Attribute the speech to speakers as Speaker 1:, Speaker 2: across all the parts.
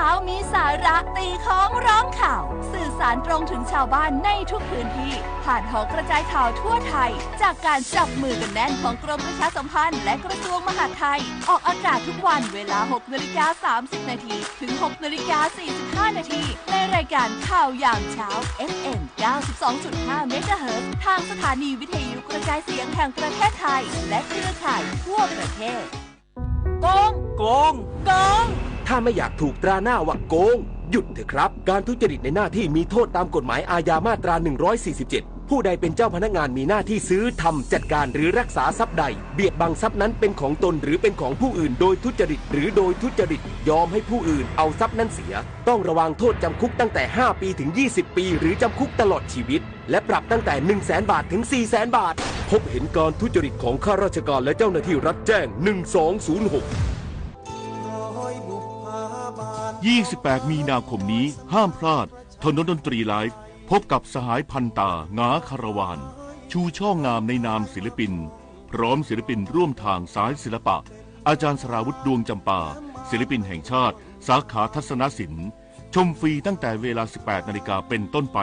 Speaker 1: ช้ามีสาระตีของร้องข่าวสื่อสารตรงถึงชาวบ้านในทุกพื้นที่ผ่านหอกระจายข่าวทั่วไทยจากการจับมือกันแน่นของกรมประชาสัมพันธ์และกระทรวงมหาดไทยออกอากาศทุกวันเวลา 6:30 น.ถึง 6:45 น.ในรายการข่าวยามเช้า FM 92.5 เมกะเฮิรตซ์ทางสถานีวิทยุกระจายเสียงแห่งประเทศไทยและเครือข่ายทั่วประเทศโกง
Speaker 2: ถ้าไม่อยากถูกตราหน้าว่าโกงหยุดเถอะครับการทุจริตในหน้าที่มีโทษตามกฎหมายอาญามาตรา 147 ผู้ใดเป็นเจ้าพนักงานมีหน้าที่ซื้อทำจัดการหรือรักษาทรัพย์ใดเบียดบังทรัพย์นั้นเป็นของตนหรือเป็นของผู้อื่นโดยทุจริตหรือโดยทุจริตยอมให้ผู้อื่นเอาทรัพย์นั้นเสียต้องระวังโทษจำคุกตั้งแต่5 ปีถึง 20 ปีหรือจำคุกตลอดชีวิตและปรับตั้งแต่ 100,000 บาทถึง 400,000 บาทพบเห็นการทุจริตของข้าราชการและเจ้าหน้าที่รัฐแจ้ง1206
Speaker 3: 28 มีนาคมนี้ห้ามพลาดถนนดนตรีไลฟ์พบกับสหายพันตางาคารวานชูช่องงามในนามศิลปินพร้อมศิลปินร่วมทางสายศิลปะอาจารย์สราวุธดวงจำปาศิลปินแห่งชาติสาขาทัศนศิลป์ชมฟรีตั้งแต่เวลา 18 นาฬิกาเป็นต้นไป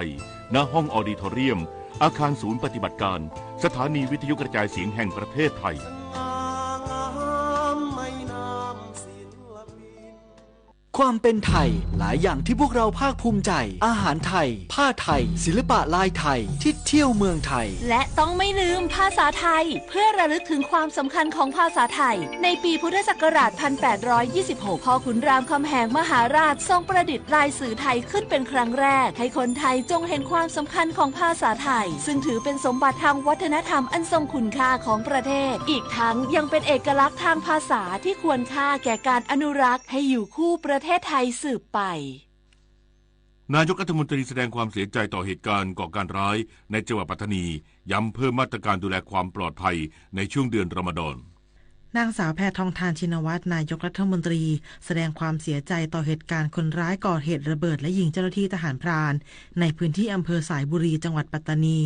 Speaker 3: ณห้องออดิทอเรียมอาคารศูนย์ปฏิบัติการสถานีวิทยุกระจายเสียงแห่งประเทศไทย
Speaker 4: ความเป็นไทยหลายอย่างที่พวกเราภาคภูมิใจอาหารไทยผ้าไทยศิลปะลายไทยที่เที่ยวเมืองไทย
Speaker 1: และต้องไม่ลืมภาษาไทยเพื่อระลึกถึงความสำคัญของภาษาไทยในปีพุทธศักราช 1826 พ่อขุนรามคำแหงมหาราชทรงประดิษฐ์ลายสื่อไทยขึ้นเป็นครั้งแรกให้คนไทยจงเห็นความสำคัญของภาษาไทยซึ่งถือเป็นสมบัติทางวัฒนธรรมอันทรงคุณค่าของประเทศอีกทั้งยังเป็นเอกลักษณ์ทางภาษาที่ควรค่าแก่การอนุรักษ์ให้อยู่คู่ประเทศไทยสืบไป
Speaker 3: นายกรัฐมนตรีแสดงความเสียใจต่อเหตุการณ์ก่อการร้ายในจังหวัดปัตตานีย้ำเพิ่มมาตรการดูแลความปลอดภัยในช่วงเดือนรอมฎอน
Speaker 5: นางสาวแพทองธารชินวัตรนายกรัฐมนตรีแสดงความเสียใจต่อเหตุการณ์คนร้ายก่อเหตุระเบิดและยิงเจ้าหน้าที่ทหารพรานในพื้นที่อำเภอสายบุรีจังหวัดปัตตานี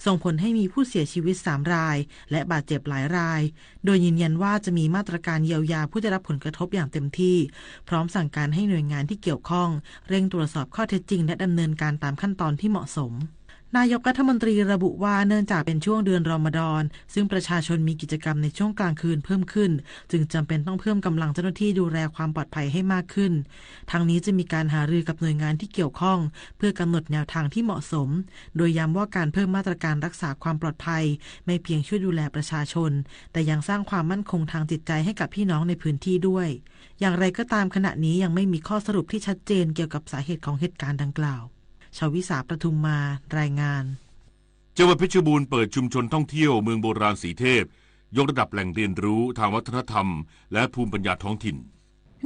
Speaker 5: ส่งผลให้มีผู้เสียชีวิต3 รายและบาดเจ็บหลายรายโดยยืนยันว่าจะมีมาตรการเยียวยาผู้ได้รับผลกระทบอย่างเต็มที่พร้อมสั่งการให้หน่วยงานที่เกี่ยวข้องเร่งตรวจสอบข้อเท็จจริงและดำเนินการตามขั้นตอนที่เหมาะสมนายกรัฐมนตรีระบุว่าเนื่องจากเป็นช่วงเดือนรอมฎอนซึ่งประชาชนมีกิจกรรมในช่วงกลางคืนเพิ่มขึ้นจึงจำเป็นต้องเพิ่มกำลังเจ้าหน้าที่ดูแลความปลอดภัยให้มากขึ้นทางนี้จะมีการหารือกับหน่วยงานที่เกี่ยวข้องเพื่อกำหนดแนวทางที่เหมาะสมโดยย้ำว่าการเพิ่มมาตรการรักษาความปลอดภัยไม่เพียงช่วยดูแลประชาชนแต่ยังสร้างความมั่นคงทางจิตใจให้กับพี่น้องในพื้นที่ด้วยอย่างไรก็ตามขณะนี้ยังไม่มีข้อสรุปที่ชัดเจนเกี่ยวกับสาเหตุของเหตุการณ์ดังกล่าวชวิสาประทุมมารายงาน
Speaker 3: จังหวัดเพชรบูรณ์เปิดชุมชนท่องเที่ยวเมืองโบราณสีเทพยกระดับแหล่งเรียนรู้ทางวัฒนธรรมและภูมิปัญญาท้องถิ่น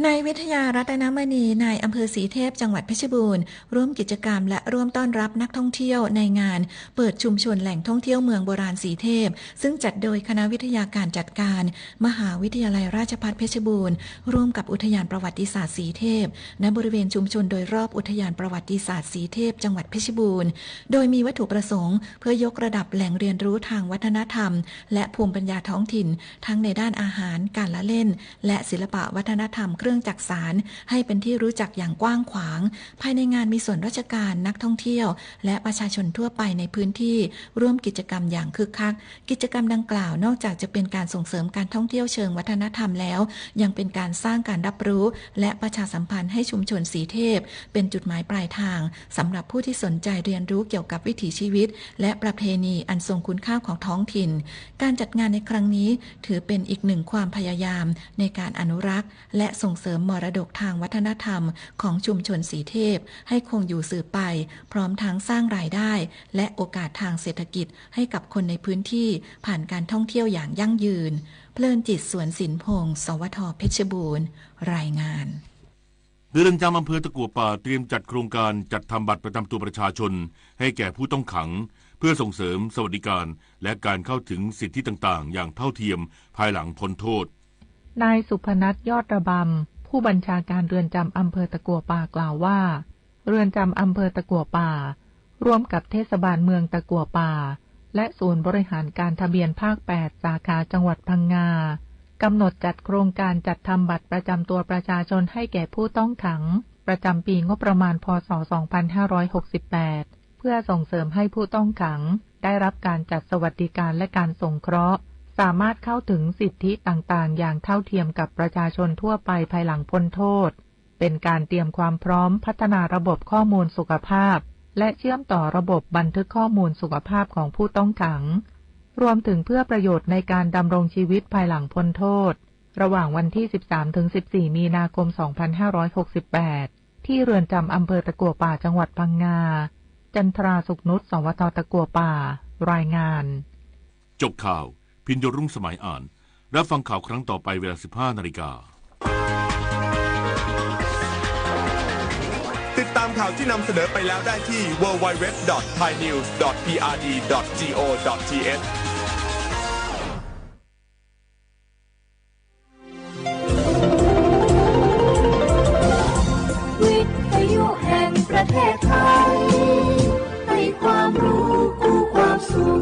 Speaker 6: นายวิทยารัตนมณีนายอำเภอสีเทพจังหวัดเพชรบูรณ์ร่วมกิจกรรมและร่วมต้อนรับนักท่องเที่ยวในงานเปิดชุมชนแหล่งท่องเที่ยวเมืองโบราณสีเทพซึ่งจัดโดยคณะวิทยาการจัดการมหาวิทยาลัยราชภัฏเพชรบูรณ์ร่วมกับอุทยานประวัติศาสตร์สีเทพณบริเวณชุมชนโดยรอบอุทยานประวัติศาสตร์สีเทพจังหวัดเพชรบูรณ์โดยมีวัตถุประสงค์เพื่อยกระดับแหล่งเรียนรู้ทางวัฒนธรรมและภูมิปัญญาท้องถิ่นทั้งในด้านอาหารการละเล่นและศิลปะวัฒนธรรมเครื่องจักสานให้เป็นที่รู้จักอย่างกว้างขวางภายในงานมีส่วนราชการนักท่องเที่ยวและประชาชนทั่วไปในพื้นที่ร่วมกิจกรรมอย่างคึกคักกิจกรรมดังกล่าวนอกจากจะเป็นการส่งเสริมการท่องเที่ยวเชิงวัฒนธรรมแล้วยังเป็นการสร้างการรับรู้และประชาสัมพันธ์ให้ชุมชนสีเทพเป็นจุดหมายปลายทางสำหรับผู้ที่สนใจเรียนรู้เกี่ยวกับวิถีชีวิตและประเพณีอันทรงคุณค่าของท้องถิ่นการจัดงานในครั้งนี้ถือเป็นอีกหนึ่งความพยายามในการอนุรักษ์และส่งเสริมมรดกทางวัฒนธรรมของชุมชนสีเทพให้คงอยู่สืบไปพร้อมทั้งสร้างรายได้และโอกาสทางเศรษฐกิจให้กับคนในพื้นที่ผ่านการท่องเที่ยวอย่างยั่งยืนเพลินจิตสวนศิลป์พงศ์สวทเพชรบูรณ์รายงาน
Speaker 3: เรือนจำอำเภอตะกั่วป่าเตรียมจัดโครงการจัดทำบัตรประจำตัวประชาชนให้แก่ผู้ต้องขังเพื่อส่งเสริมสวัสดิการและการเข้าถึงสิทธิต่างๆอย่างเท่าเทียมภายหลังพ้นโทษ
Speaker 7: นายสุพนัสยอดระบำผู้บัญชาการเรือนจำอำเภอตะกั่วป่ากล่าวว่าเรือนจำอำเภอตะกั่วป่าร่วมกับเทศบาลเมืองตะกั่วป่าและศูนย์บริหารการทะเบียนภาค 8 สาขาจังหวัดพังงากำหนดจัดโครงการจัดทำบัตรประจำตัวประชาชนให้แก่ผู้ต้องขัง ประจำปีงบประมาณพ.ศ. 2568 เพื่อส่งเสริมให้ผู้ต้องขังได้รับการจัดสวัสดิการและการสงเคราะห์สามารถเข้าถึงสิทธิต่างๆอย่างเท่าเทียมกับประชาชนทั่วไปภายหลังพ้นโทษเป็นการเตรียมความพร้อมพัฒนาระบบข้อมูลสุขภาพและเชื่อมต่อระบบบันทึกข้อมูลสุขภาพของผู้ต้องขังรวมถึงเพื่อประโยชน์ในการดำรงชีวิตภายหลังพ้นโทษระหว่างวันที่ 13-14 มีนาคม 2568 ที่เรือนจำอำเภอตะกั่วป่าจังหวัดพังงาจันทราสุขนุช สวท ตะกั่วป่ารายงาน
Speaker 3: จบข่าวพินโยรุ่งสมัยอ่านรับฟังข่าวครั้งต่อไปเวลา 15 นาฬิกา
Speaker 8: ติดตามข่าวที่นำเสนอไปแล้วได้ที่ www.thainews.prd.go.th
Speaker 9: วิทยุแห่งประเทศไทยให้ความรู้คู่ความสุข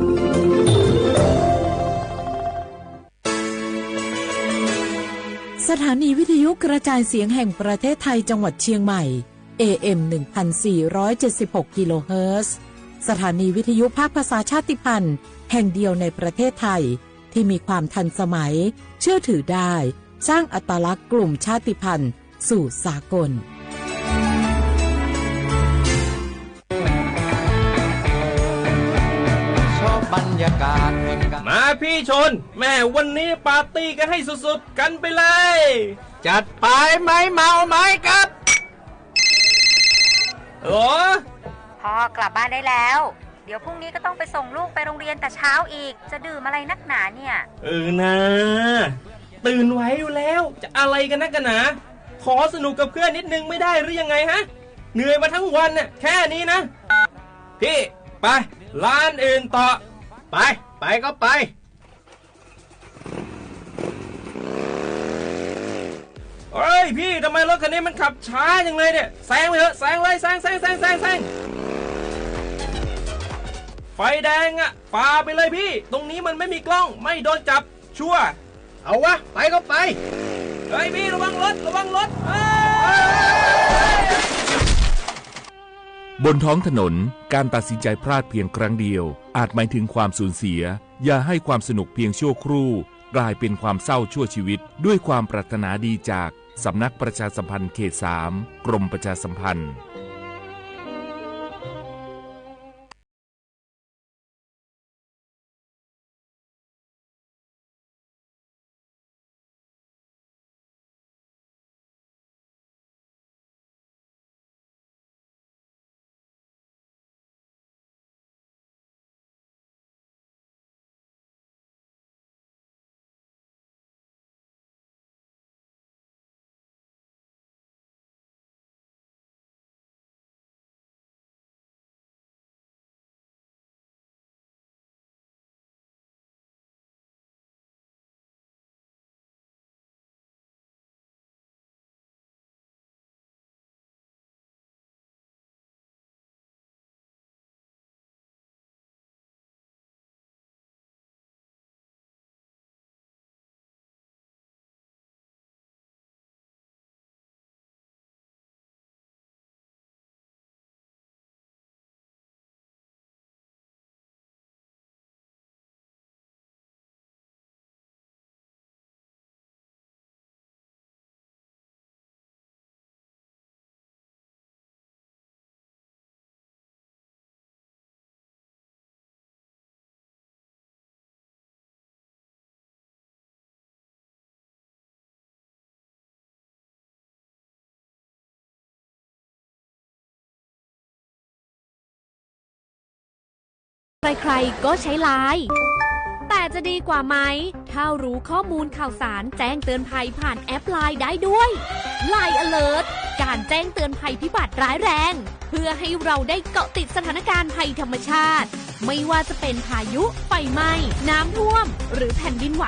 Speaker 10: สถานีวิทยุกระจายเสียงแห่งประเทศไทยจังหวัดเชียงใหม่ AM 1476 กิโลเฮิรตซ์สถานีวิทยุภาคภาษาชาติพันธุ์แห่งเดียวในประเทศไทยที่มีความทันสมัยเชื่อถือได้สร้างอัตลักษณ์กลุ่มชาติพันธุ์สู่สากล
Speaker 11: บรรยากาศมาพี่ชนแม่วันนี้ปาร์ตี้กันให้สุดๆกันไปเลยจัดไปไหมเมาไหมครับ
Speaker 12: พ่อกลับบ้านได้แล้วเดี๋ยวพรุ่งนี้ก็ต้องไปส่งลูกไปโรงเรียนแต่เช้าอีกจะดื่มอะไรนักหนาเนี่ย
Speaker 11: นะตื่นไว้อยู่แล้วจะอะไรกันนักกันหนาขอสนุกกับเพื่อนนิดนึงไม่ได้หรือยังไงฮะเหนื่อยมาทั้งวันเนี่ยแค่นี้นะพี่ไปร้านอื่นต่อไปก็ไปเฮ้ยพี่ทำไมรถคันนี้มันขับช้าจังเลยเนี่ยแซงไปเถอะแซงเลยแซงไฟแดงอ่ะฝ่าไปเลยพี่ตรงนี้มันไม่มีกล้องไม่โดนจับชัวร์เอาวะไปก็ไปเฮ้ยพี่ระวังรถ
Speaker 3: บนท้องถนนการตัดสินใจพลาดเพียงครั้งเดียวอาจหมายถึงความสูญเสียอย่าให้ความสนุกเพียงชั่วครู่กลายเป็นความเศร้าชั่วชีวิตด้วยความปรารถนาดีจากสำนักประชาสัมพันธ์เขต 3 กรมประชาสัมพันธ์
Speaker 13: ใครๆก็ใช้ไลน์แต่จะดีกว่าไหมถ้ารู้ข้อมูลข่าวสารแจ้งเตือนภัยผ่านแอปไลน์ได้ด้วย Line Alert การแจ้งเตือนภัยพิบัติร้ายแรงเพื่อให้เราได้เกาะติดสถานการณ์ภัยธรรมชาติไม่ว่าจะเป็นพายุไฟไหม้น้ำท่วมหรือแผ่นดินไหว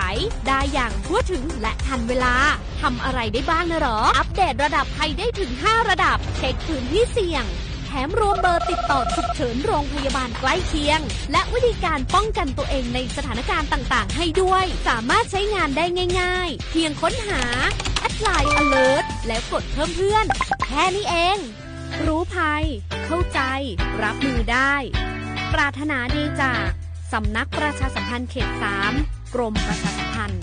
Speaker 13: ได้อย่างทั่วถึงและทันเวลาทำอะไรได้บ้างนะหรออัปเดตระดับภัยได้ถึง5ระดับเช็คพื้นที่เสี่ยงแถมรวมเบอร์ติดต่อฉุกเฉินโรงพยาบาลใกล้เคียงและวิธีการป้องกันตัวเองในสถานการณ์ต่างๆให้ด้วยสามารถใช้งานได้ง่ายๆเพียงค้นหา @Line Alert แล้วกดเพิ่มเพื่อน แค่นี้เอง รู้ภัย เข้าใจ รับมือได้ ปรารถนาดีจากสำนักประชาสัมพันธ์เขต 3 กรมประชาสัมพันธ์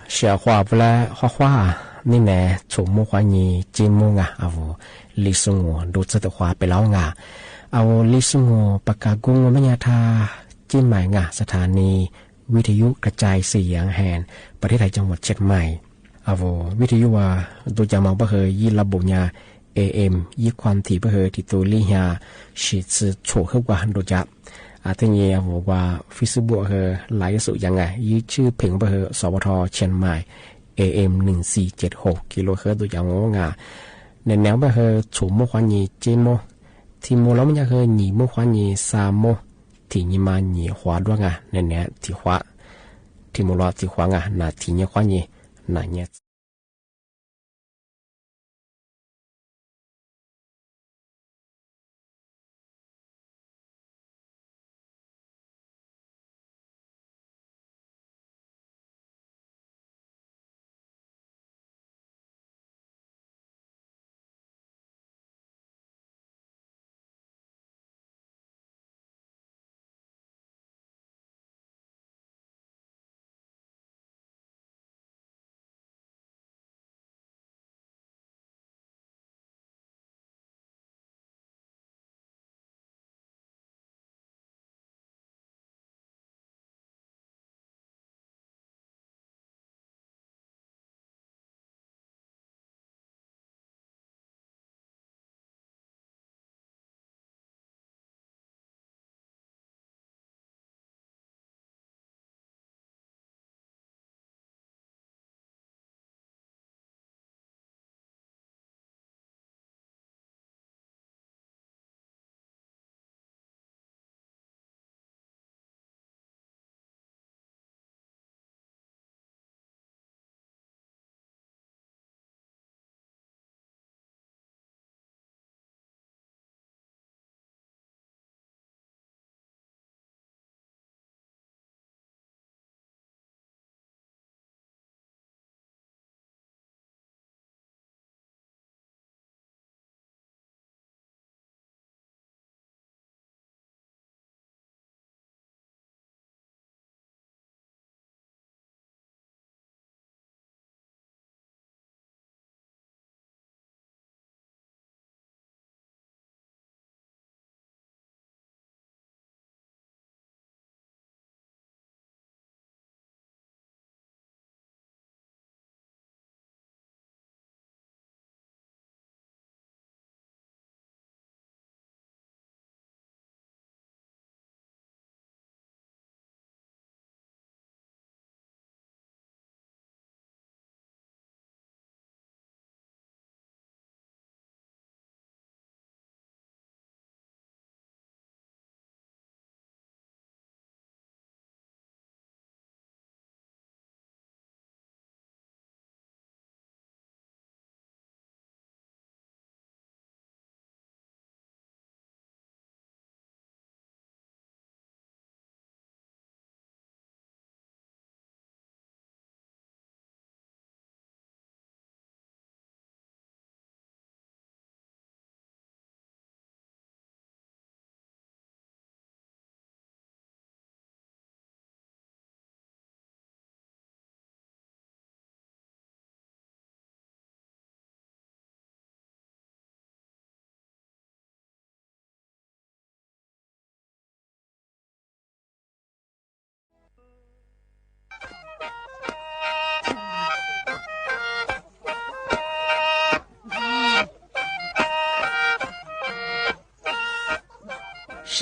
Speaker 14: 写画不来画画，你呢？从木花你节目啊，历史我都知道画ไปแล้วอ่ะ历史我ปากกากุ้งไม่ยาทาจีนใหม่อ่ะสถานีวิทยุกระจายเสียงแห่งประเทศไทยจังหวัดเชียงใหม่วิทยุว่าตัวจะมองเพื่อยี่ระบบยา AM ยี่ความถี่เพื่อที่ตัวลี่ยาฉีดสื่อโฉกเข้ากว่าดูจับทีนี้ว่าฟิสิบุเฮหลายสุดยังไงยี่ชื่อเพลงเพื่อสวทเชียงใหม่ AM 1476กิโลเฮิรตซ์ตัวอย่างงาในแนวเพื่อถูกมุขวานีเจโมที่โมแล้วมันจะเฮหนีมุขวานีซาโมที่นี่มาหนีขวาด้วยไงในแนวที่ขวาที่โมรอที่ขวาไงนาที่นี่ขวานีนาเนี่ย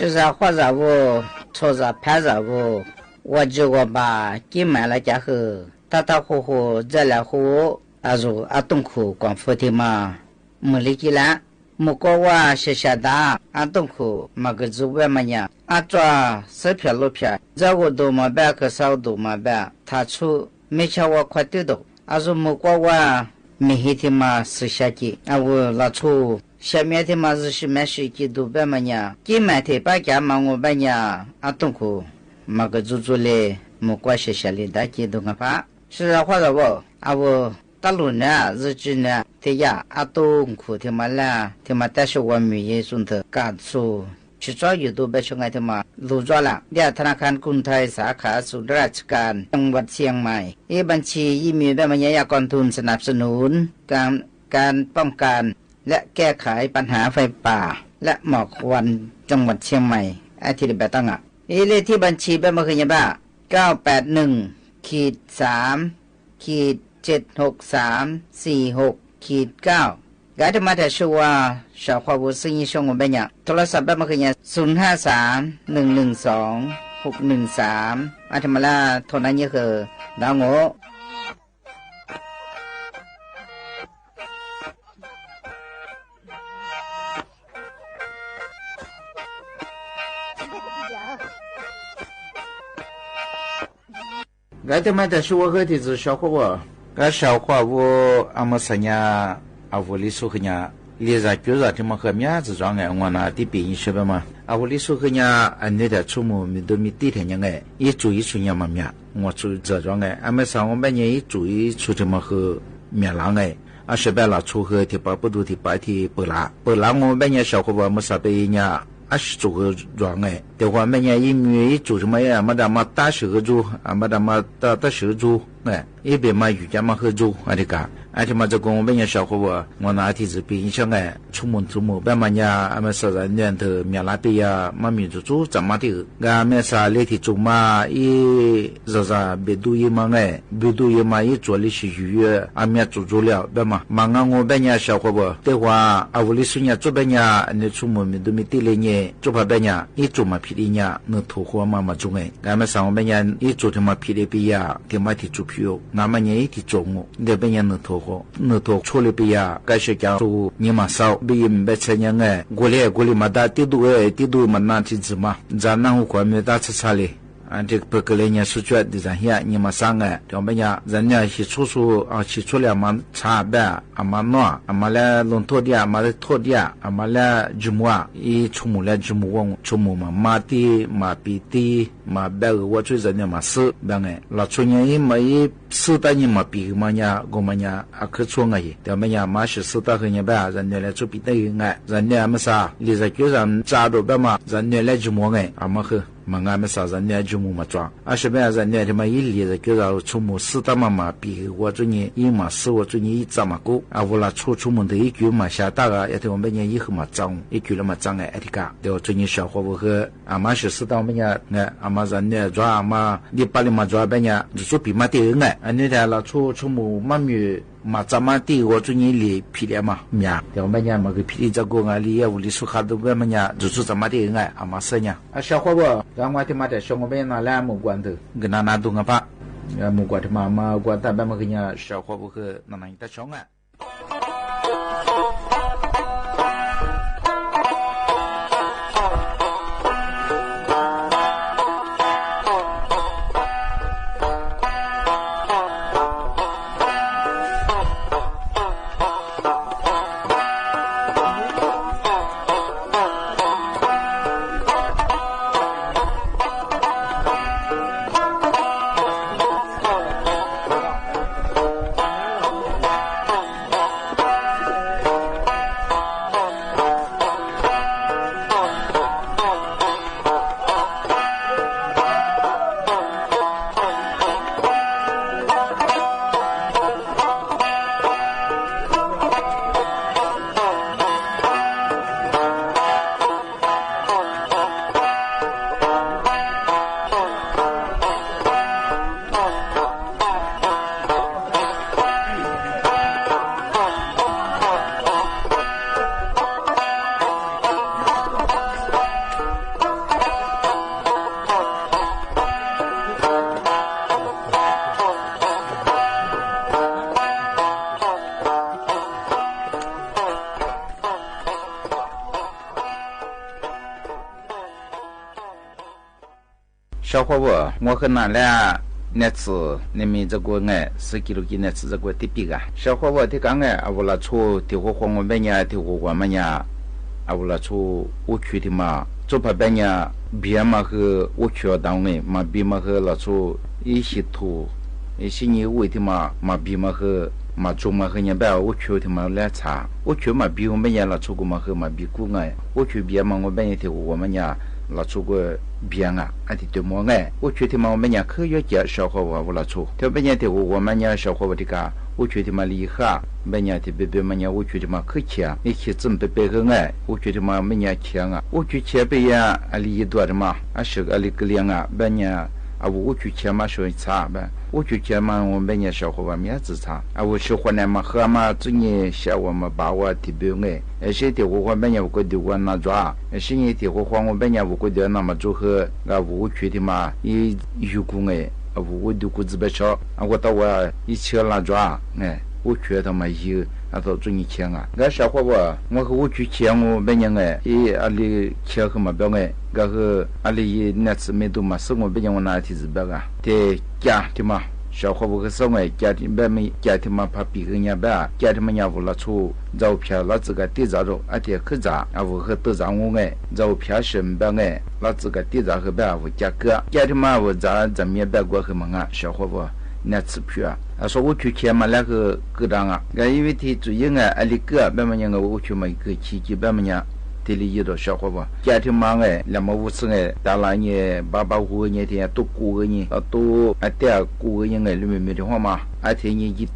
Speaker 15: 是啥或者不错着拍着不我就我把给买了家后打打呼呼热了呼如东苦广福的嘛没理解了没过我是下达东苦嘛个主外嘛呀抓十片六片这个都嘛办个少都嘛办他出没瞧我快得到如没过我没黑的嘛是下去我拉出下面的嘛是买水机都办嘛呀给买的把家嘛我办呀东苦嘛个主嘞没过是下里大几都个怕是或者不我大陆呢日子呢这呀东苦的嘛啦的嘛但是我们也从头干出ชิจอยู่ตัวเบชงไงที่มารู้จ้าละเดียธนาคารกรุงไทยสาขาศูนย์ราชการจังหวัดเชียงใหม่บัญชียี่มีแบบมันยากรทุนสนับสนุนการป้องกันและแก้ไขปัญหาไฟป่าและหมอกควันจังหวัดเชียงใหม่ที่เดบตั้งเลขที่บัญชีแบบมันคือยาบ้า981-3-76346-9กาจะมาแต่ชัวชาวความวุฒิชงของเบญญาโทรศัพท์แบบมันคือยา053-112-613อาธรรมลาโทรนั้นเยอะคือดาวโง่
Speaker 16: 该他妈的是我和的是小伙我，该小伙我俺们三年啊，屋里说个呢，离着就是他们和面子装哎，我那的便宜些吧嘛，啊屋里说个呢，俺那点出门没都没地天呢哎，一住一出呢嘛面，我住这装哎，俺们上我们年一住一出他们和面浪哎。啊，是白了出和提把不多提把提不拉，不拉我们年小伙我们啥被呢？啊是做个装哎，的话每年一月一做什么呀？没得嘛打手个做，啊没得嘛打手做，哎，一边嘛瑜伽嘛合做，啊这个，啊他妈这个我每年小伙我拿提子比想哎，出门，别嘛呀，俺们说人年头面那边呀，嘛民族做怎么的？俺们啥那提做嘛，一别多一嘛哎，别多一嘛一做的是鱼，俺们做了，别嘛，嘛我每年小伙的话，啊屋里说呢做别呢，你出门没都没得了呢。做怕别人一做嘛皮的呢，那土货嘛嘛种哎，俺们上别人一做他妈皮的比呀，他妈的做皮哦，俺们人一提种哦，那别人那土货，那土出来比呀，该是讲做你嘛少，比人别吃人哎，过来嘛打地多哎，地多嘛拿起子嘛，咱那户关没打吃啥嘞。啊，这不个来年是觉得这些你们三个，这边呀，人家是出啊，是出来嘛差别，啊嘛暖，啊嘛来弄拖地，啊嘛来拖地，啊嘛来锯木啊，一出木来锯木往出木嘛，马地嘛比地嘛白个我最人家嘛死，白个，老出年一嘛一死的你嘛比嘛呀，我们呀啊可错个耶，这边呀嘛是死的和人白，人家来做比的个，人家么啥，你在街上扎到白嘛，人家来锯木个，啊嘛和。嘛，俺们啥人家就嘛装，啊是别人家他妈一离着，就让出门死的嘛比我这年一嘛死我这年一怎么过，啊我那出门的一句嘛下大个，也对我们年以后嘛脏，一句了嘛脏哎，这个，对我这年小伙我和阿妈是死到我们家，阿妈人家抓阿妈，你把你嘛抓别人，就说比嘛的哎，啊你看了出门嘛咪。嘛，咱们第我最近里批的嘛，面，我们家嘛个批的这个啊，里屋里说哈都我们家就是咱们的爱，阿妈生呀，啊小伙子，咱我他妈的小我们拿来木罐头，跟拿东个吧，木罐头嘛罐头，咱们个人小伙子和拿一大小啊。小伙子，我和那俩那次你们这个哎10几那次这个地比个，小伙子他讲哎，啊我那出地火黄我们家地火我们家，啊我那出我去的嘛，做怕别人别嘛和我去单位嘛别嘛和那出一些土，一些你为的嘛别嘛和มาจุมาคือเนี่ยแบบอุชุที่มาแล้วชาอุชุมาบิวไม่ยาละชุกุมาคือมาบิกุไงอุชุเบียมังว่าเป็นที่ว่ามันยาละชุกุเบียงอ่ะอันที่ตัวมัวไงอุชุที่มาเป็นยาคือเยอะแยะชาวเขาว่าละชุที่เป็นยาที่ว่ามันยาชาวเขาว่าที่กาอุชุที่มาลีข้าเป็นยาที่เบบมันยาอุชุที่มาคือเชียนี่คิดจำเบบก็ไงอุชุที่มาเป็นยาเชียงอ่ะอุชุเชียเป็นยาอะไรตัว的嘛อาศัยอะไรก็เลี้ยงอ่ะเป็นยา啊，我去前嘛说差呗，我去前嘛我们也小伙伴面子差，啊，我喜欢呢嘛喝嘛，昨年下我们把我提标哎，而且的我们也不觉得我那抓，而且呢的我我们也不觉得那么做喝，啊，我去的嘛也有功哎，啊，我都顾自别少，啊，我到我一车那抓哎，我觉得嘛有。啊，到做年轻啊！那小伙伴，我和我去前我本人哎，伊阿里前和嘛表哎，然后阿里那次没多嘛，生活本人我拿提子表啊，在家的嘛，小伙伴和生活家庭边没家庭嘛，怕别个人家家庭嘛也无了出照片，那自个地咋着，阿爹去咋，啊我和都咋我哎，照片身边哎，那自个地咋和边我家哥，家庭嘛我咋面边过去嘛啊，小伙伴。那次票啊，说我去前嘛那个当啊，因为他主要啊，阿里个别么样个我去嘛一个期间别么样，这里有多小伙伴，家庭嘛哎，那么我是哎，大了呢，爸爸我呢天都过个呢，都啊点过个人哎，里面没的话嘛，啊天呢一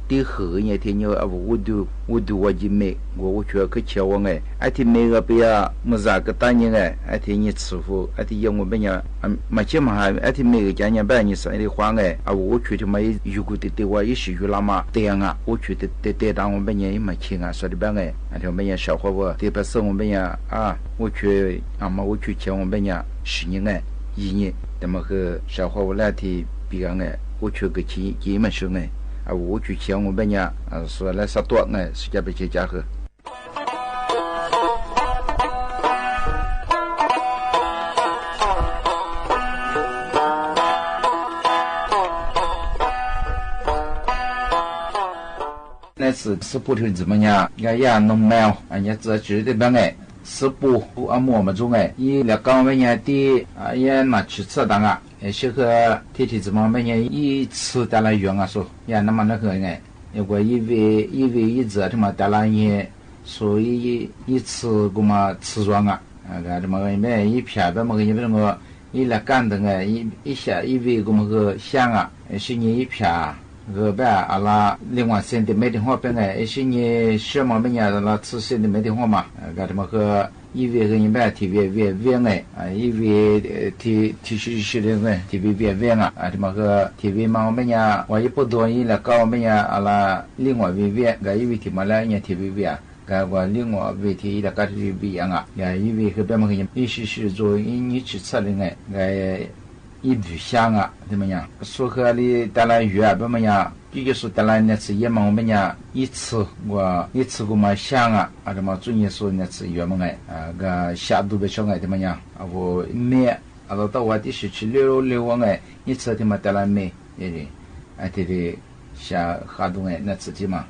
Speaker 16: 对后呢天呢啊我都我就没，我去去前往哎，啊天每个别啊么啥个大人哎，啊天呢师傅，啊天我们呀，嘛起码还啊天每个家人别你生的话哎，啊我去的嘛如果对我也是有那么这样啊，我去的当我们人也没钱啊，说的别哎，啊天我们呀小伙伴，特别是我们呀啊，我去啊嘛我去前我们呀10年哎1年，那么个小伙伴来提比个哎，我去个几么事哎。啊，我去前我们呀，啊，说来啥多呢？是加别去加喝。那是不听怎么样？呀弄苗，人家这知的办哎，是不啊我们中哎，伊来讲我们的啊也拿去吃当啊。小个天天怎么每年一次带来用啊说，呀那么那个哎，如果一直他妈带来也，所以一次我们吃装啊，个他妈个没一片别么个一别么一来干的哎，一下一位我们个香啊，是你一片。个别阿拉另外生的没的话本来是你什么没伢拉吃生的没的话嘛，个他妈个一位个一般体别哎啊一位体是的个体别啊啊他妈个体嘛没伢我一不多一来搞没伢阿拉另外个一位体嘛来伢体别啊个我另外位体来个体不一样啊呀一位个别么个一是做你去吃的哎个一笔香啊，怎么样？说和你带来鱼啊，怎么样？就是带来那次也嘛，我们呀一次我嘛香啊，啊什么专业说那次鱼嘛哎，啊个下肚被上哎怎么样？啊我没，啊到我的是去溜往哎，一次他妈带来没，啊这里下哈东哎那次的嘛。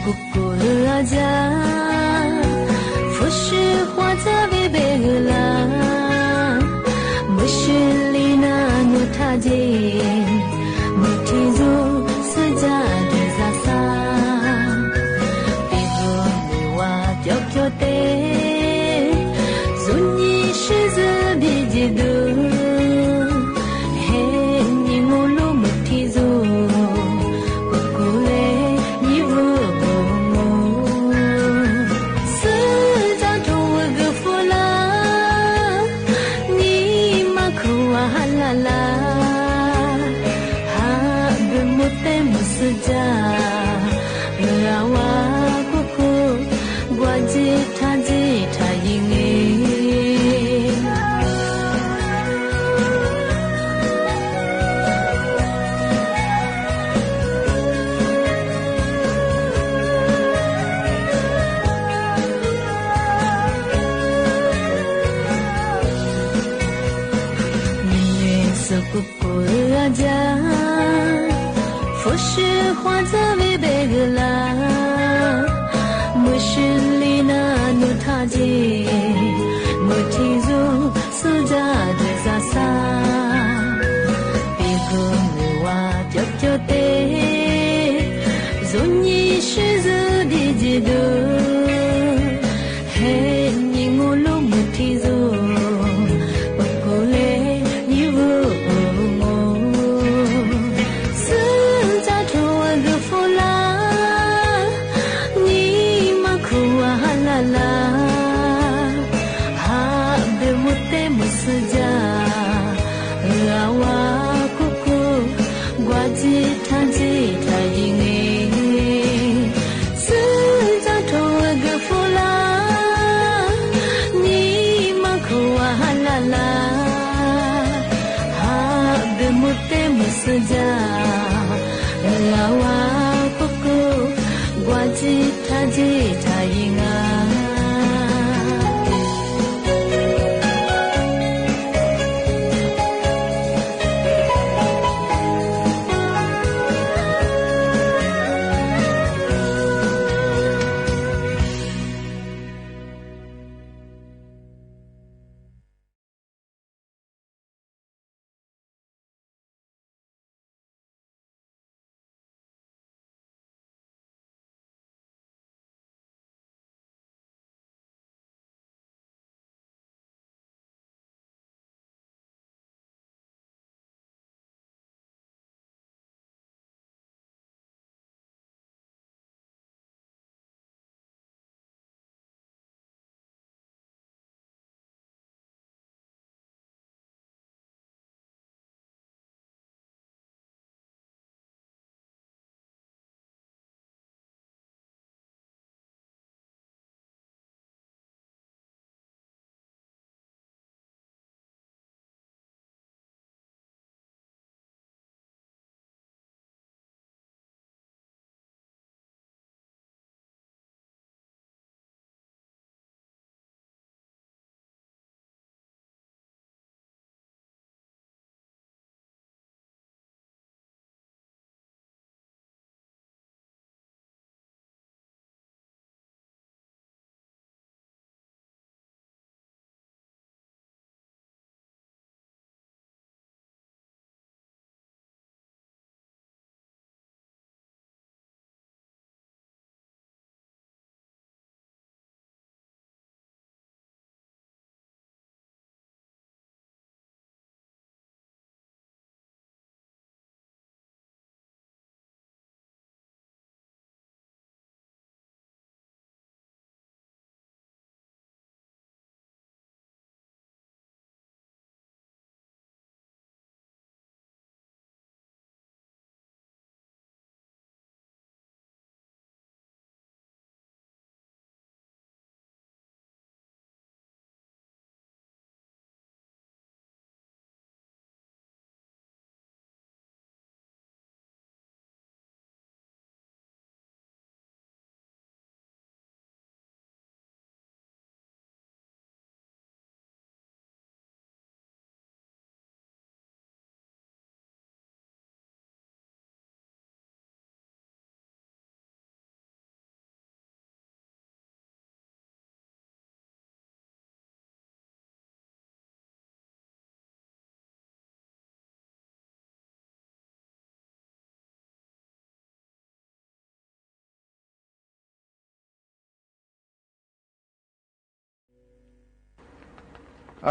Speaker 9: 姑姑阿家，佛是花在贝贝格拉，不是里那努他杰，不提住是家的啥啥，比如你话叫叫的，做你是子比基督。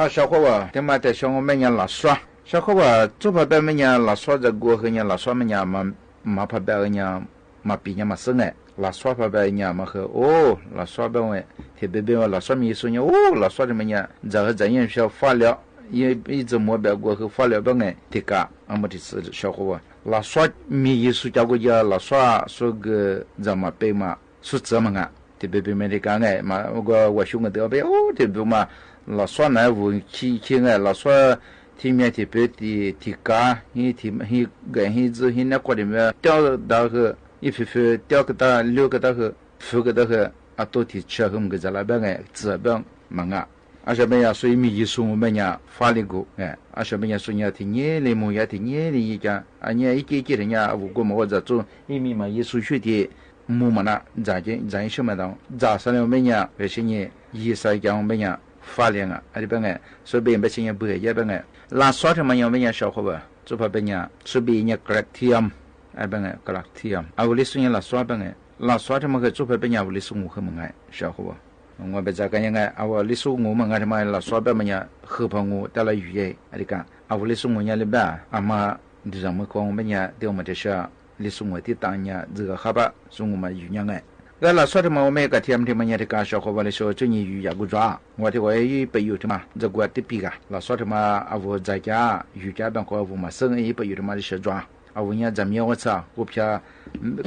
Speaker 16: 小伙娃他妈的小我们家老耍小伙娃做怕别们家老耍在过和家老耍们家嘛怕别人家嘛比家嘛生哎老耍怕别人家嘛和老耍别位特别别老耍米说呢老耍的们家这个咱也需要发了一直没别过和发了别人这个俺们的是小伙娃老耍米艺术教过家老耍说个怎么背嘛说怎么啊特别别没的干哎嘛我兄弟都别特别嘛老耍那武器哎老耍ที่มีที่เป็นที่กาที่กันที่那过的没掉到个一批批掉个到六个到个四个到个啊都ที่吃和么个在那边哎这边忙啊而且边呀所以米艺术我们呀发力过哎而且边呀所以呀ที่年里么呀ที่年里一家啊年一节的呀我过么我在做一米嘛艺术学的木嘛那咱什么当早上我们呀这些年一三讲我们呀发力啊而且边哎所以边这些不也边哎拉耍他们要么小伙伴，做怕别人是别人格体am，哎别人格体am，啊我哩说人拉耍别人，拉耍他们个做怕别人我哩说我很猛哎，小伙伴，我别再讲人哎，啊我哩说我猛哎他们拉耍别人合朋我带来语言，哎你看，啊我哩说我伢哩别，啊嘛你让我讲我们伢对我们这些哩说我的当伢这个好吧，说我们语言哎。个拉耍的嘛，我们个天嘛伢的个小伙伴来说，这你语也不抓，我的我也不有的嘛，这个的比个拉耍的嘛，啊我在家语家边和我嘛生意不有的嘛的小抓，啊我伢咱们我操，我偏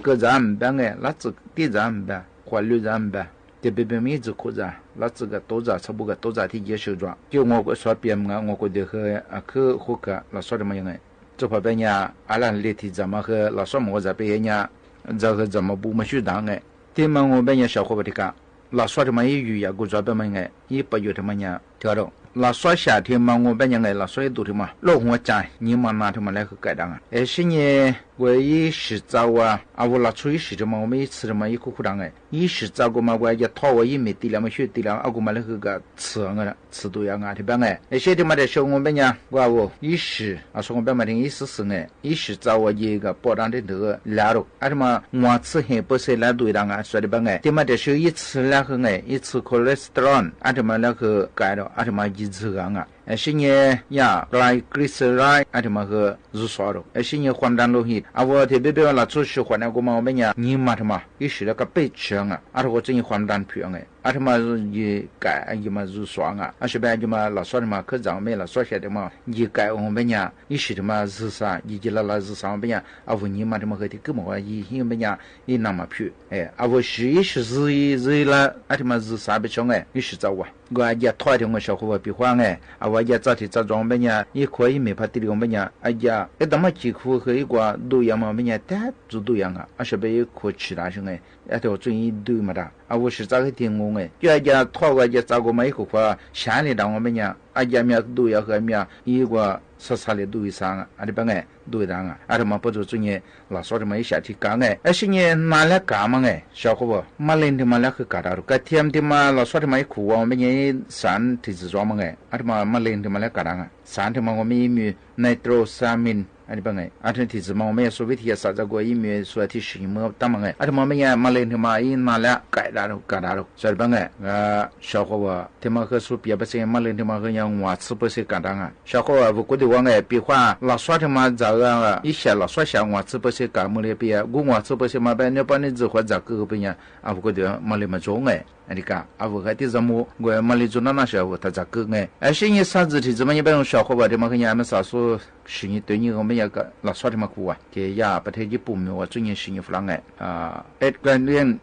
Speaker 16: 个咱边个，那这地咱边，花绿咱边，这边面子裤子，那这个多子差不多多子的也小抓，就我个耍边嘛，我觉得和啊去户口拉耍的嘛样个，这旁边伢阿拉里头咱们和拉耍嘛我这边伢，这个咱们不么学当个。ที่มัน我们小伙伴的个，老耍的嘛也有呀，古早边们个，也不有的嘛呀，听到。老耍夏天嘛我们个老耍一多的嘛，老我讲，你嘛拿他们来去改当啊。是呢，我一洗澡啊，啊我拿出一洗的嘛，我们一吃的嘛一苦苦当哎，一洗澡个嘛我一掏我一没地了嘛学地了，啊我嘛来去个吃个吃多样啊，这边哎，些的嘛的小我们呀，我一洗啊说我们嘛的一时时哎，一洗澡我一个包当的那个来了，啊他妈我吃很不是来对当啊，说的边哎，他妈的是一吃来去哎，一吃 cholesterol， 啊他妈来去改了，啊他妈一吃个啊。是呢呀，来 glyceride 啊，他们和入刷了。是呢，黄疸路线，啊，我特别别了出去换那个嘛，我们呀，你嘛他妈，也是那个背枪啊，啊，我真黄疸票哎，啊，他妈也改，也嘛入刷啊，啊，是不然就嘛老刷的嘛，可长没了刷下的嘛，也改我们呀，也是他妈日啥，也就日啥我们呀，啊，我你嘛他妈和的根本话，我们呀，也那么票，哎，啊，我是也是日了，啊，他妈日啥不强哎，也是早啊，我也拖的我小伙伴比话哎，啊，我也早提早装我们呀，也可以没怕地里我们呀，哎呀，一他妈几乎和一个都样嘛，我们呀，但做都样啊，啊，是不也可其他些哎，啊，都注意对嘛的，啊，我是咋个听我哎，就呀拖个也找个嘛一个话，乡里让我们呀，啊，呀面都要和面一个说啥的都上啊，啊，这边哎都上啊，啊，他妈不做注意，老说的嘛一下去干哎，而是呢拿来干嘛哎，小伙伴，马林的嘛来去干到，个天的嘛老说的嘛一苦啊，我们也山提子装嘛哎，啊，他妈马林的嘛来干啊，山的嘛我们也没nitrosamine。啊，你帮哎，啊，这提子嘛，我们也所谓提啥子个，因为说提什么当嘛哎，啊，他们也马来他妈一拿来改大了，所以帮哎，小伙伴，他们和说别不是马来他们和人我吃不是干当啊，小伙伴，我觉得我哎，比话老说他妈这个一些老说些我吃不是干么的别，我吃不是嘛，别你把你这话咋个不样啊？我觉得马来嘛中哎。你看，啊，我还得怎么？我马里做那时候他咋个哎？而且你啥子的，怎么一般小伙伴的嘛，跟俺们啥说，是你对你我们那个老说的嘛苦啊，给呀不太一不明我最近是你弗朗哎啊，一个人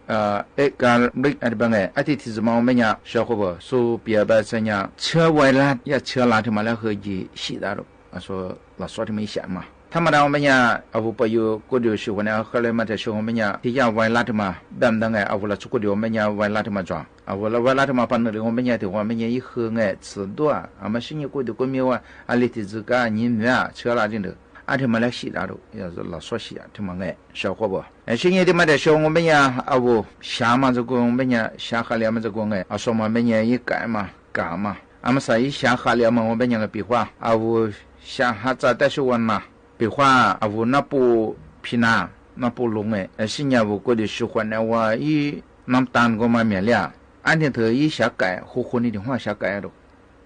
Speaker 16: 一个没那边哎，而且怎么我们呀小伙伴说别把这样车外了也车拉的嘛来和你洗的了，啊说老说的没想嘛。他们我们呀，啊不有过流喜欢呢，后来嘛在说我们呀，底下外拉的嘛，等等哎，啊我了出过流我们呀外拉的嘛装，啊我了外拉的嘛，反正我们呀的我们呀一喝哎吃多啊，啊么新年过的过年啊，啊里头这个你们啊车拉进头，啊他们来洗拉头，要是老说洗啊，他们哎小伙伴，哎新年的嘛在说我们呀，啊不下嘛这个我们呀下下了嘛这个哎，啊说嘛我们呀一改嘛干嘛，啊么啥一下下了嘛我们呀个比划，啊我下下咋带去玩嘛。比话啊，我那不皮拿那不龙哎，新年我过的喜欢呢，我一那单个嘛面了，安天头一下改，火火你的话下改了，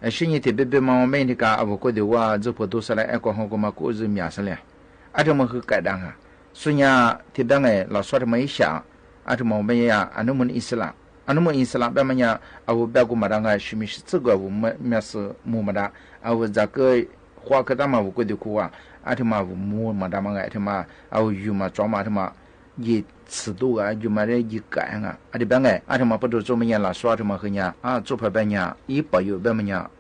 Speaker 16: 是你特别别嘛，我们那个啊，我觉得我这不都是来爱光好个嘛，过日面上了，啊，这么去改单啊，所以呀，特别哎，老说这么一想，啊，这么我们呀，啊，那么意思啦，啊，那么意思啦，别么呀，啊，我别个嘛当个是没是这个我们面是木嘛的，啊，我这个花个大嘛，我觉得苦啊，啊，这么木嘛的嘛哎，这么啊，我鱼嘛装嘛这么。一尺度啊，就买的一改啊，啊这边哎，啊他妈不都做么样了？说他妈和伢啊，做拍边伢一包有边么伢，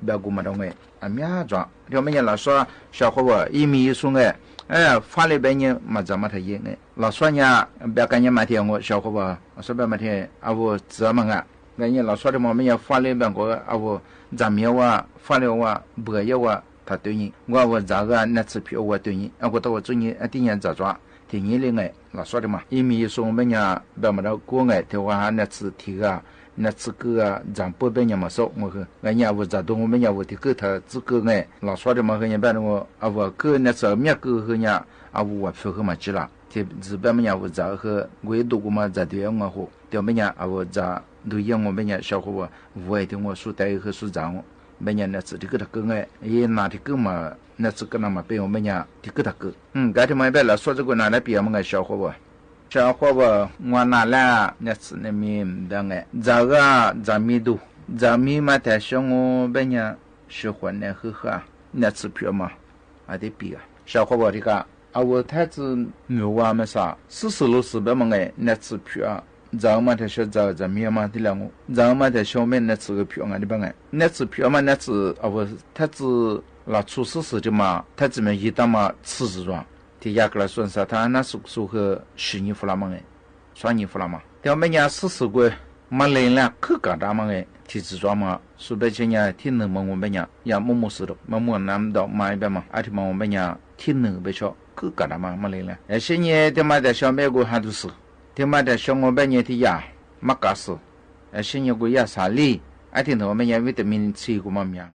Speaker 16: 别个么东哎，啊面装，这么伢老说小伙子一米一送哎，发了边伢嘛怎么他赢哎？老说伢别干伢买天我小伙子，我说别买天啊我怎么啊？人家老说的嘛么伢发了边个啊我咱们我发了我不要我他对你，我咋个那次票我对你，啊我到我做你啊第年咋抓？第二零哎，老说的嘛，一米送我们伢别么到过哎，他话那次提个那次个啊，咱不别伢么少，我说人家我咋动我们伢我的个他自个哎，老说的嘛，和人别的我啊我个那次面个和伢啊我票和嘛去了，这日本么伢我咋和我都过嘛咋对我好，对么伢啊我咋对样我们伢小伙我我爱听我说带和说长我，们伢那次的个他个哎，也拿的个嘛。那这个那么被我们家的个个，该他们别了说这个拿来比我们个小伙吧，小伙吧，我拿来那次那面的哎，这个咱们都，咱们嘛在想我别人喜欢那喝那次票嘛，还得比啊，小伙吧这个啊我太子牛啊么啥，40-60别么哎那次票啊。咱们在说咱们嘛的了我，咱们在小面那次个票啊的帮哎，那次票嘛那次啊我太子。那出事时的嘛，他这么一打嘛，辞职状，提亚克来算啥？他那是说和10年付了嘛哎，算年付了嘛。但每年40个，没来了可干大嘛哎，提职状嘛，说白今年挺能嘛我每年也么事的，么难到买一边嘛，而且嘛我每年挺能不少，可干大嘛没来了。而且呢，他妈的小美国还都是，他妈的小我半年的呀，没干事，而且呢个也啥哩，而且他们也维他命吃个嘛面。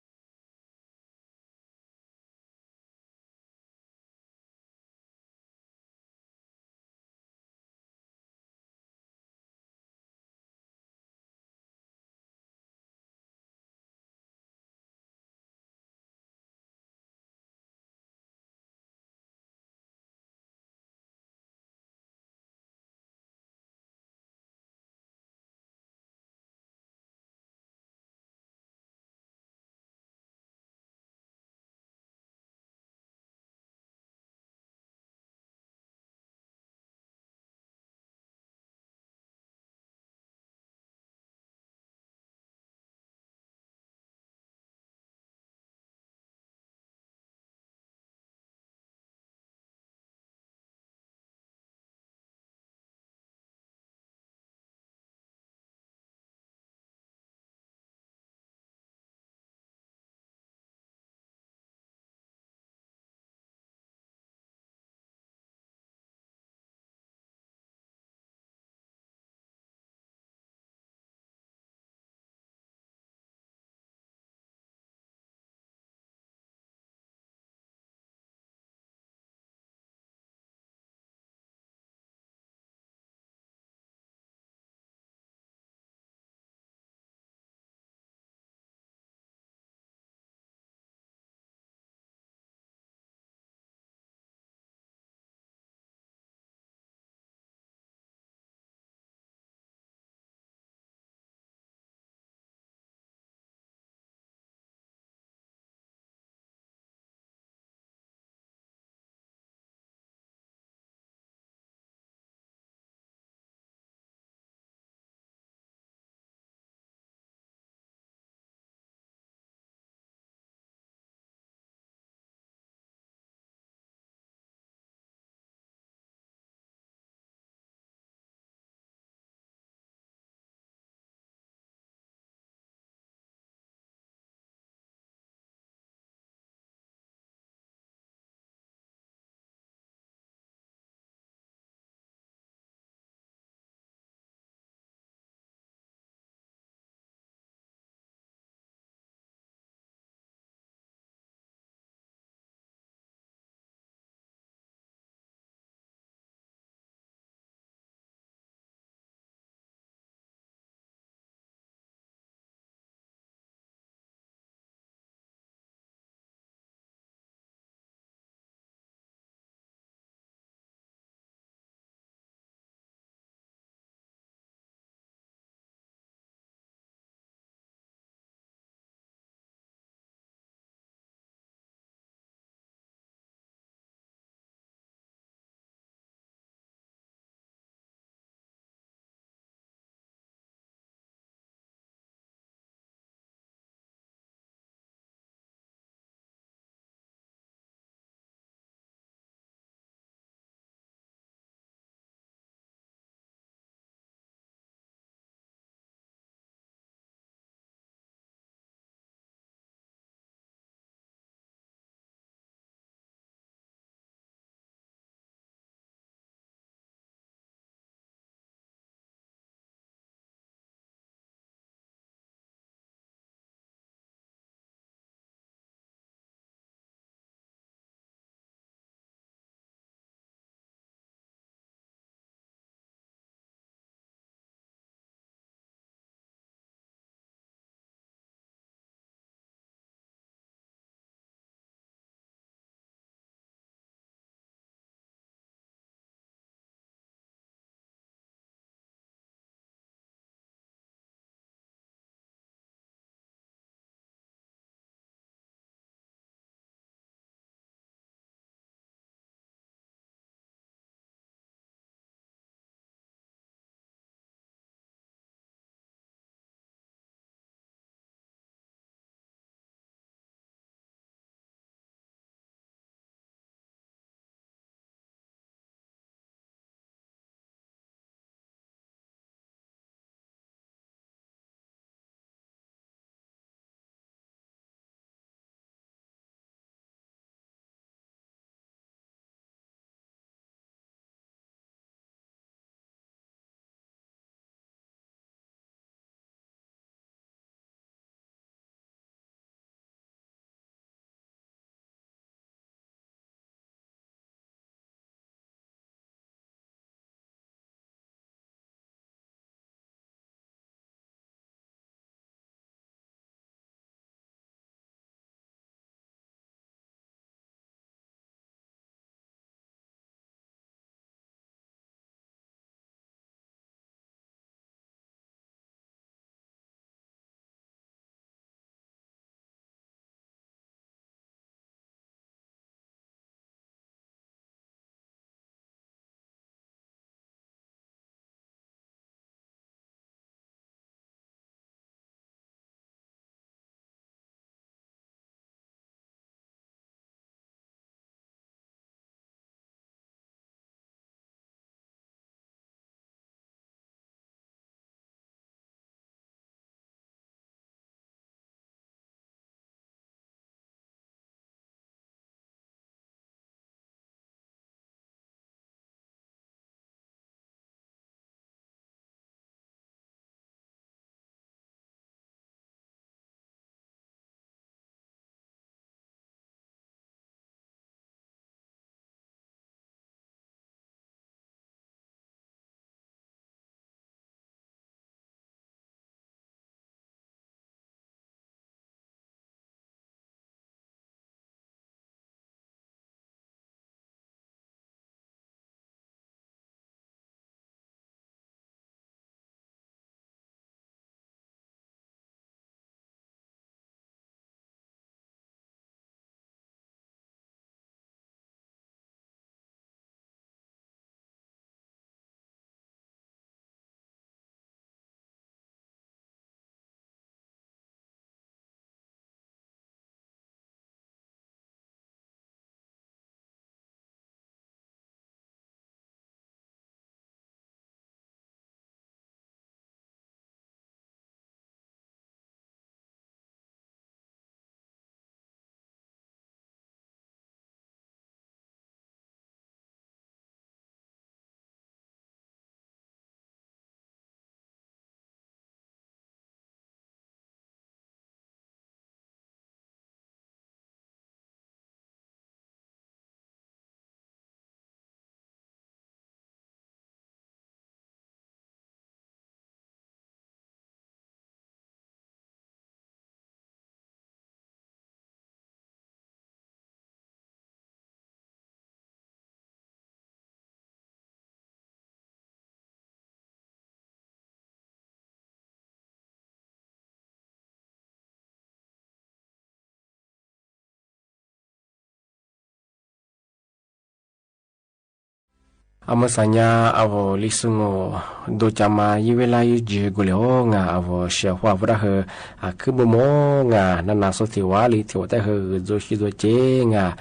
Speaker 14: Amasanya avo lisungo do chama yiwela yuje guleo nga avo shehwa vurahe akubomo nga nana sotiwali tiwata he zo shizo che nga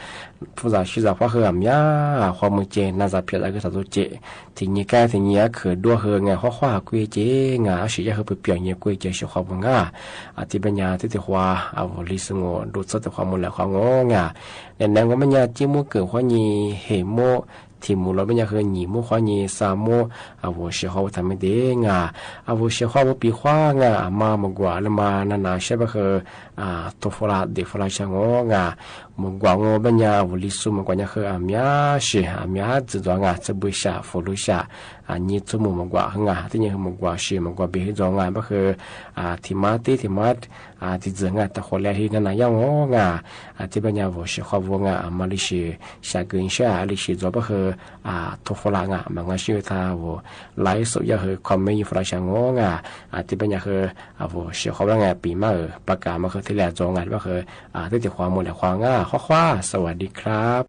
Speaker 14: fuza shiza hwa he amya hwa muche naza pya ga zo che tinyika tinya ke do he nga hwa kwe che nga shi ya he pya nye kwe che shehwa bunga atibanya titi hwa avo lisungo do tsata hwa mula hwa ngo nga nenang manya timu ke hwa ni hemo题目了，人家和你们话你啥么啊？我喜好他们的啊，我喜好我比话啊，妈么过了嘛，那些不和托弗拉的弗拉像我啊，么过我人家我历史么过人家和阿米亚是阿米亚制作这不下弗鲁下你做么过这人和么过是么过别装不和提马提提子他后来是那样我这边人我喜好我嘛历史下个下历史做不和托弗拉嘛我喜他我来手也和ความไม่弗拉像我这边人和我喜好我ปีมาปากกามาคือที่แลจงว่าคือที่ติความหมดและความข้อสวัสดีครับ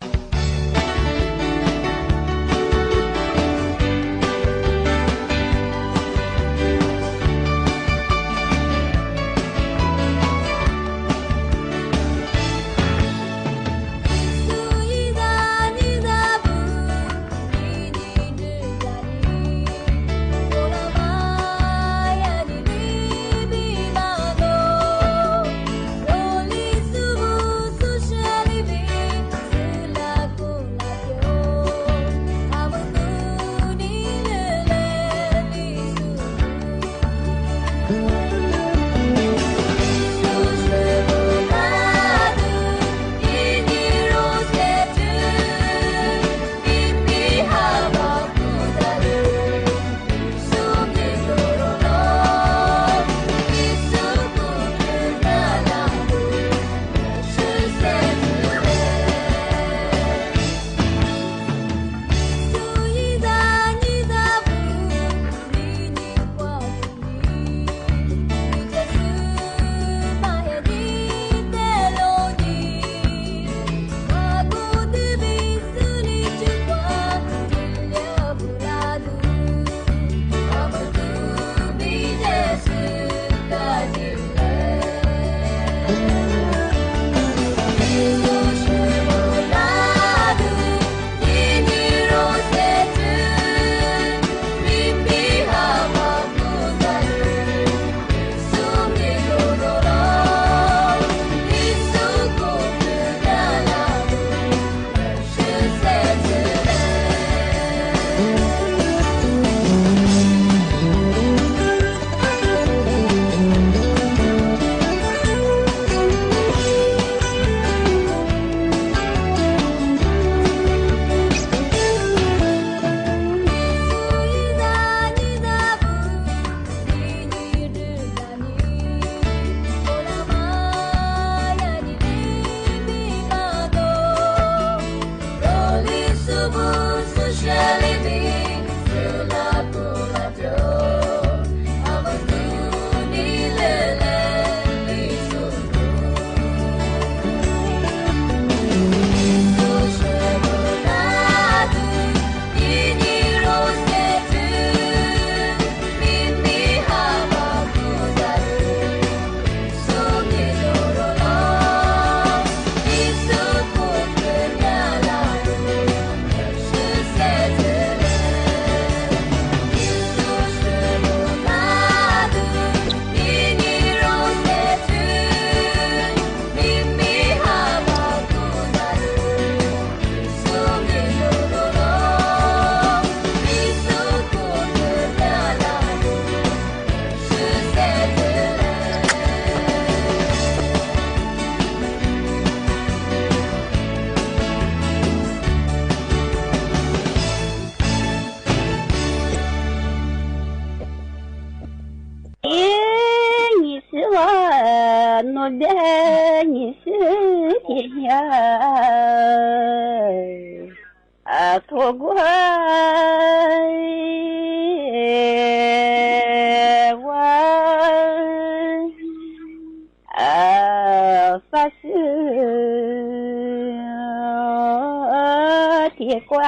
Speaker 17: ที่
Speaker 9: 过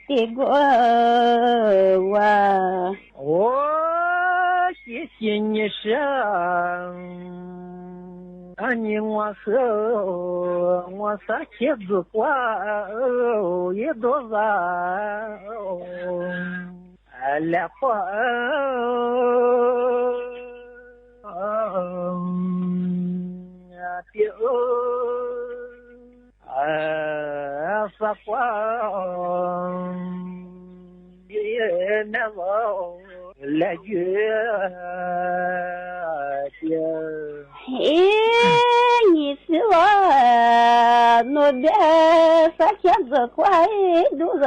Speaker 9: 的过哇，我谢谢你生，你我是我啥妻子过一多少来花。撒花也难忘来月的，你是我我的啥钱子快多少？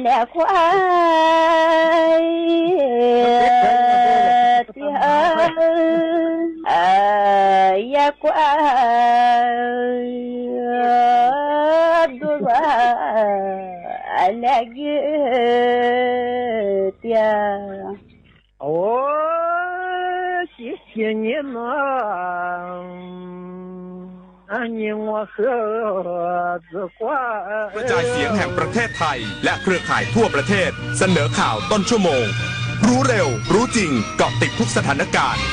Speaker 9: 来快也快多少来月的，我谢谢你们。
Speaker 8: กระจายเสียงแห่งประเทศไทยและเครือข่ายทั่วประเทศเสนอข่าวต้นชั่วโมงรู้เร็วรู้จริงเกาะติดทุกสถานการณ์